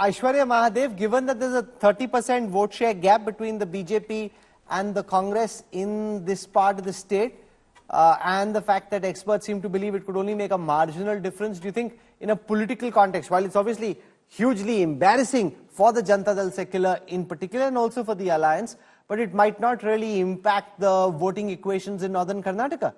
Aishwarya Mahadev, given that there's a 30% vote share gap between the BJP and the Congress in this part of the state, and the fact that experts seem to believe it could only make a marginal difference, do you think in a political context, while it's obviously hugely embarrassing for the Janata Dal Secular in particular and also for the alliance, but it might not really impact the voting equations in northern Karnataka?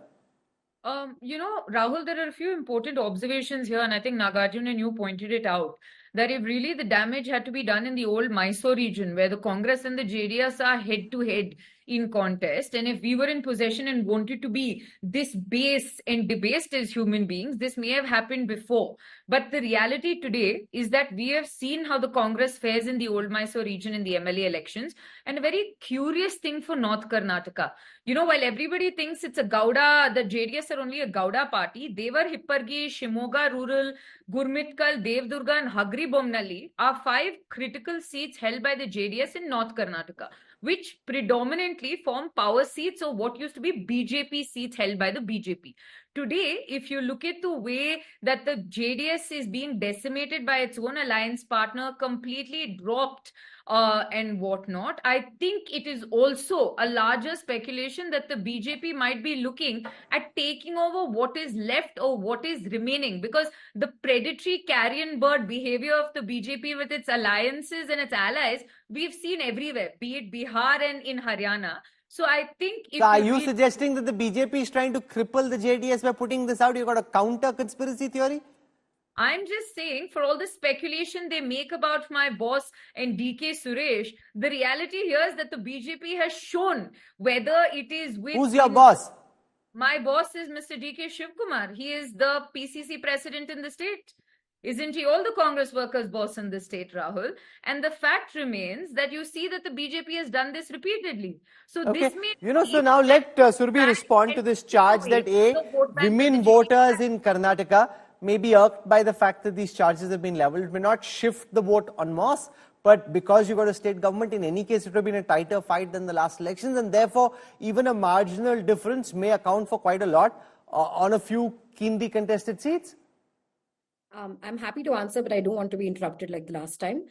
Rahul, there are a few important observations here, and I think Nagarjun and you pointed it out, that if really the damage had to be done in the old Mysore region, where the Congress and the JDS are head to head in contest, and if we were in possession and wanted to be this base and debased as human beings, this may have happened before. But the reality today is that we have seen how the Congress fares in the old Mysore region in the MLA elections, and a very curious thing for North Karnataka. While everybody thinks it's a Gowda, the JDS are only a Gowda party, Deve, Hippargi, Shimoga Rural, Gurmitkal, Devdurga and Hagri Bomnalli are 5 critical seats held by the JDS in North Karnataka, which predominantly form power seats or what used to be BJP seats held by the BJP. Today, if you look at the way that the JDS is being decimated by its own alliance partner, completely dropped and whatnot, I think it is also a larger speculation that the BJP might be looking at taking over what is left or what is remaining, because the predatory carrion bird behavior of the BJP with its alliances and its allies, we've seen everywhere, be it Bihar and in Haryana. So I think if are you suggesting that the BJP is trying to cripple the JDS by putting this out? You've got a counter conspiracy theory? I'm just saying, for all the speculation they make about my boss and DK Suresh, the reality here is that the BJP has shown whether it is with... Who's your boss? My boss is Mr. DK Shivkumar. He is the PCC president in the state. Isn't he all the Congress workers' boss in the state, Rahul? And the fact remains that you see that the BJP has done this repeatedly. So this may... so now let Surabhi respond to this charge that women voters in Karnataka may be irked by the fact that these charges have been leveled. It may not shift the vote en masse, but because you've got a state government, in any case, it would have been a tighter fight than the last elections, and therefore, even a marginal difference may account for quite a lot on a few keenly contested seats. I'm happy to answer, but I don't want to be interrupted like the last time.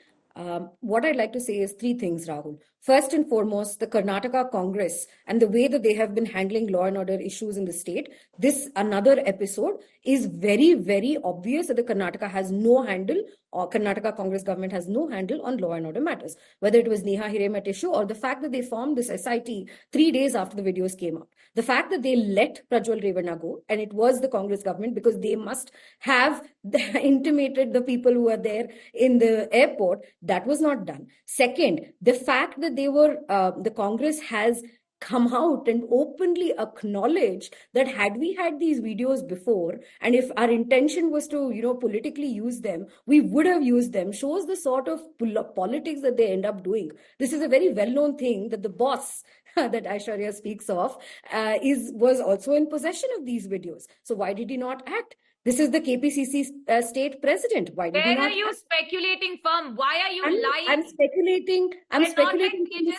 What I'd like to say is 3 things, Rahul. First and foremost, the Karnataka Congress and the way that they have been handling law and order issues in the state, this another episode is very, very obvious that the Karnataka has no handle, or Karnataka Congress government has no handle on law and order matters. Whether it was Neha Hiremat issue or the fact that they formed this SIT 3 days after the videos came out. The fact that they let Prajwal Revanna go, and it was the Congress government because they must have intimated the people who were there in the airport, that was not done. Second, the fact that they were, the Congress has come out and openly acknowledged that had we had these videos before, and if our intention was to, politically use them, we would have used them, shows the sort of politics that they end up doing. This is a very well-known thing that the boss that Aishwarya speaks of was also in possession of these videos. So why did he not act? This is the KPCC state president. Why did he not? Where are you speculating from? Why are you lying? I'm speculating. I'm speculating from the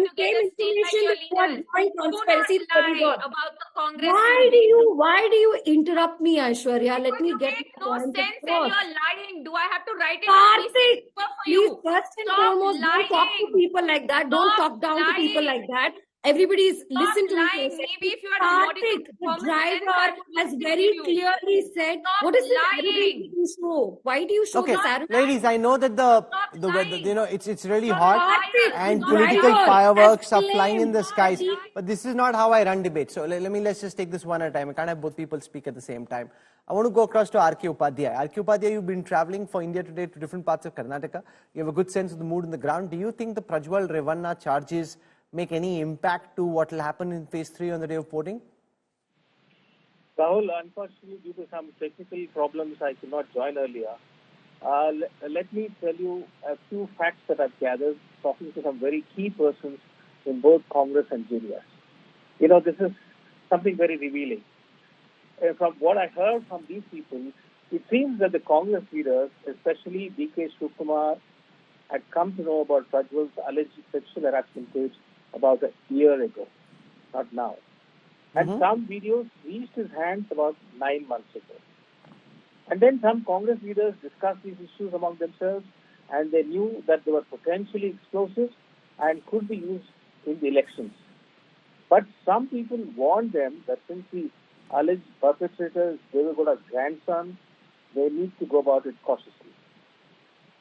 same information what conspiracy about the Congress. Why do you interrupt me, Aishwarya? Let me get no sense and you're lying. Do I have to write it? Karthik, please, first and foremost, don't talk to people like that. Don't talk down to people like that. Everybody's listen to me. Maybe if you are Karthik, the driver has very clearly said, what is this arrogance you show? Why do you show this arrogance? Ladies, I know that the weather, it's really hot and political fireworks are flying in the skies, but this is not how I run debate. So let's just take this one at a time. I can't have both people speak at the same time. I want to go across to R.K. Upadhyay. R.K. Upadhyay, you've been traveling for India Today to different parts of Karnataka. You have a good sense of the mood on the ground. Do you think the Prajwal Revanna charges make any impact to what will happen in phase 3 on the day of voting? Rahul, unfortunately, due to some technical problems, I could not join earlier. Let me tell you a few facts that I've gathered, talking to some very key persons in both Congress and JDS. This is something very revealing. From what I heard from these people, it seems that the Congress leaders, especially DK Shivkumar, had come to know about Prajwal's alleged sexual harassment case about a year ago, not now. And some videos reached his hands about 9 months ago. And then some Congress leaders discussed these issues among themselves, and they knew that they were potentially explosive and could be used in the elections. But some people warned them that since the alleged perpetrator is Deve grandson, they need to go about it cautiously.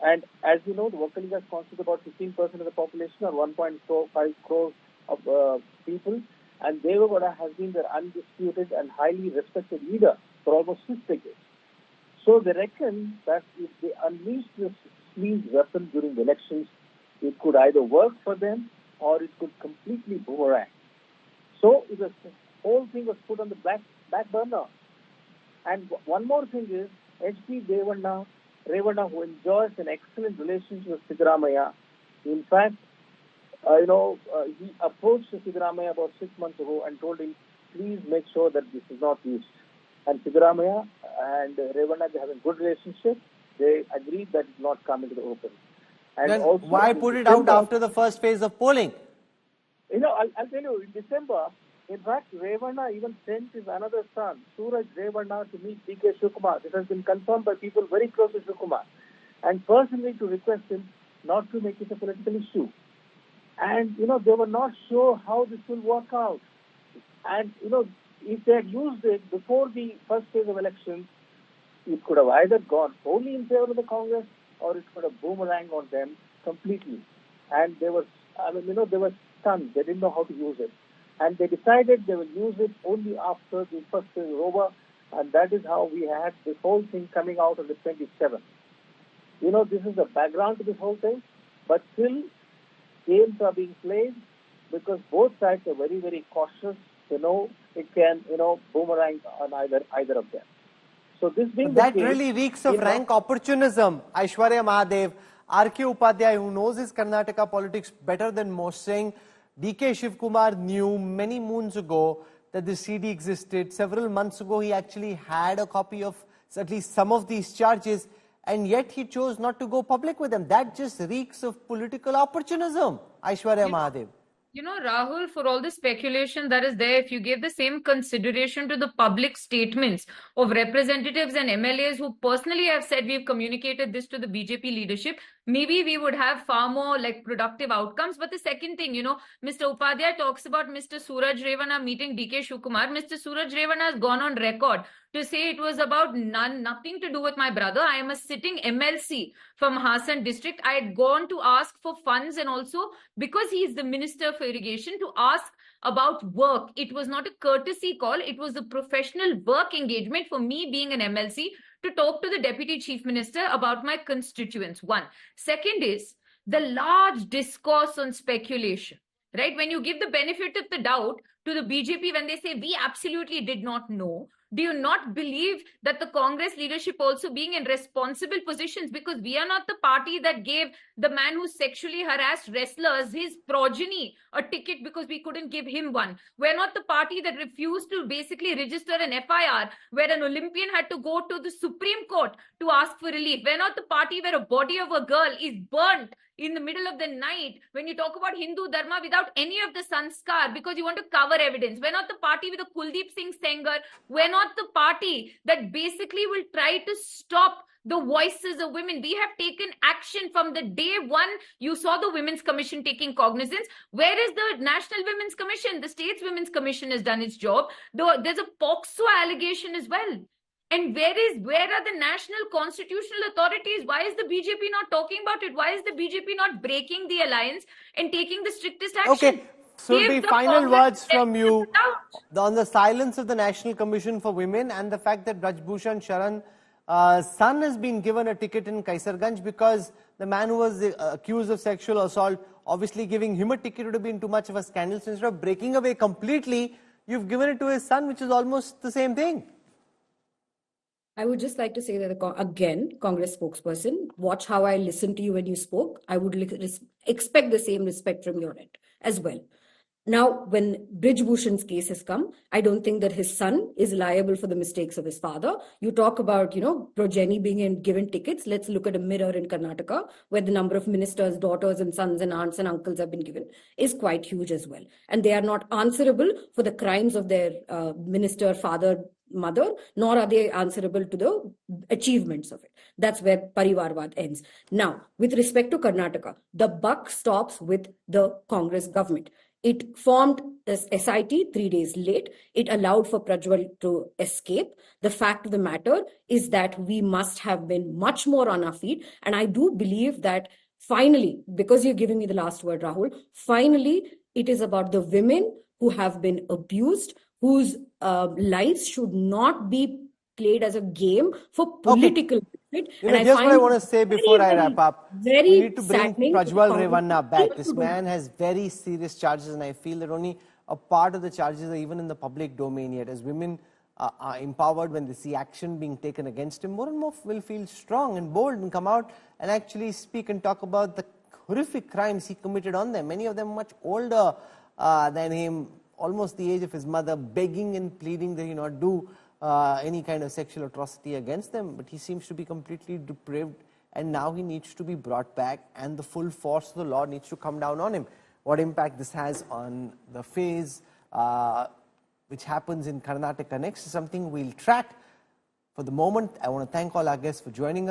And as you know, the Vakaligas constitute about 15% of the population, or 1.45 crores of people, and Deve has been their undisputed and highly respected leader for almost 6 decades. So they reckon that if they unleash this sleaze weapon during the elections, it could either work for them or it could completely boomerang. So the whole thing was put on the back burner. And one more thing is, H.D. Revanna, who enjoys an excellent relationship with Siddaramaiah, in fact, he approached Siddaramaiah about 6 months ago and told him, please make sure that this is not used. And Siddaramaiah and Revanna, they have a good relationship. They agreed that it not come into the open. And then also why put it out after the first phase of polling? I'll tell you, in December, in fact, Revanna even sent his another son, Suraj Revanna, to meet D.K. Shivakumar. This has been confirmed by people very close to Shivakumar, and personally to request him not to make it a political issue. And, they were not sure how this will work out. And, if they had used it before the first phase of elections, it could have either gone wholly in favor of the Congress or it could have boomeranged on them completely. And they were stunned. They didn't know how to use it. And they decided they will use it only after the first phase is over. And that is how we had this whole thing coming out on the 27th. This is the background to this whole thing. But still, games are being played because both sides are very, very cautious. It can, boomerang on either of them. So this being that the case, really reeks of rank opportunism. Aishwarya Mahadev, R.K. Upadhyay, who knows his Karnataka politics better than most, saying D.K. Shivakumar knew many moons ago that the CD existed. Several months ago, he actually had a copy of at least some of these charges, and yet he chose not to go public with them. That just reeks of political opportunism, Aishwarya Mahadev. Rahul, for all the speculation that is there, if you gave the same consideration to the public statements of representatives and MLAs who personally have said we've communicated this to the BJP leadership, maybe we would have far more productive outcomes. But the second thing, Mr. Upadhyay talks about Mr. Suraj Revanna meeting D.K. Shivakumar. Mr. Suraj Revanna has gone on record to say it was about nothing to do with my brother. I am a sitting MLC from Hassan district. I had gone to ask for funds, and also because he is the Minister for Irrigation, to ask about work. It was not a courtesy call. It was a professional work engagement for me being an MLC to talk to the Deputy Chief Minister about my constituents. One. Second is the large discourse on speculation. Right? When you give the benefit of the doubt to the BJP, when they say we absolutely did not know, do you not believe that the Congress leadership also being in responsible positions, because we are not the party that gave the man who sexually harassed wrestlers, his progeny, a ticket because we couldn't give him one. We're not the party that refused to basically register an FIR where an Olympian had to go to the Supreme Court to ask for relief. We're not the party where a body of a girl is burnt in the middle of the night when you talk about Hindu Dharma without any of the sanskar because you want to cover evidence. We're not the party with a Kuldeep Singh Sengar. We're not the party that basically will try to stop the voices of women. We have taken action from the day one. You saw the Women's Commission taking cognizance. Where is the National Women's Commission? The State's Women's Commission has done its job. There's a POXO allegation as well. And where are the national constitutional authorities? Why is the BJP not talking about it? Why is the BJP not breaking the alliance and taking the strictest action? Okay, so the final words from you on the silence of the National Commission for Women and the fact that Braj Bhushan Sharan's son has been given a ticket in Kaisarganj because the man who was accused of sexual assault, obviously giving him a ticket would have been too much of a scandal. So instead of breaking away completely, you've given it to his son, which is almost the same thing. I would just like to say that, again, Congress spokesperson, watch how I listened to you when you spoke. I would expect the same respect from your end as well. Now, when Brij Bhushan's case has come, I don't think that his son is liable for the mistakes of his father. You talk about, progeny being given tickets. Let's look at a mirror in Karnataka, where the number of ministers, daughters and sons and aunts and uncles have been given is quite huge as well. And they are not answerable for the crimes of their minister, father, mother, nor are they answerable to the achievements of it. That's where Parivarvad ends. Now, with respect to Karnataka, the buck stops with the Congress government. It formed this SIT 3 days late. It allowed for Prajwal to escape. The fact of the matter is that we must have been much more on our feet. And I do believe that finally, because you're giving me the last word, Rahul, finally, it is about the women who have been abused, whose lives should not be played as a game for political benefit. You know, And just what I want to it say before I wrap up. very We need to bring saddening that the Prajwal Congress Revanna back. This still do man has very serious charges, and I feel that only a part of the charges are even in the public domain yet. As women are empowered when they see action being taken against him, more and more will feel strong and bold and come out and actually speak and talk about the horrific crimes he committed on them. Many of them much older than him, almost the age of his mother, begging and pleading that he not do any kind of sexual atrocity against them. But he seems to be completely depraved, and now he needs to be brought back, and the full force of the law needs to come down on him. What impact this has on the phase which happens in Karnataka next is something we'll track. For the moment, I want to thank all our guests for joining us.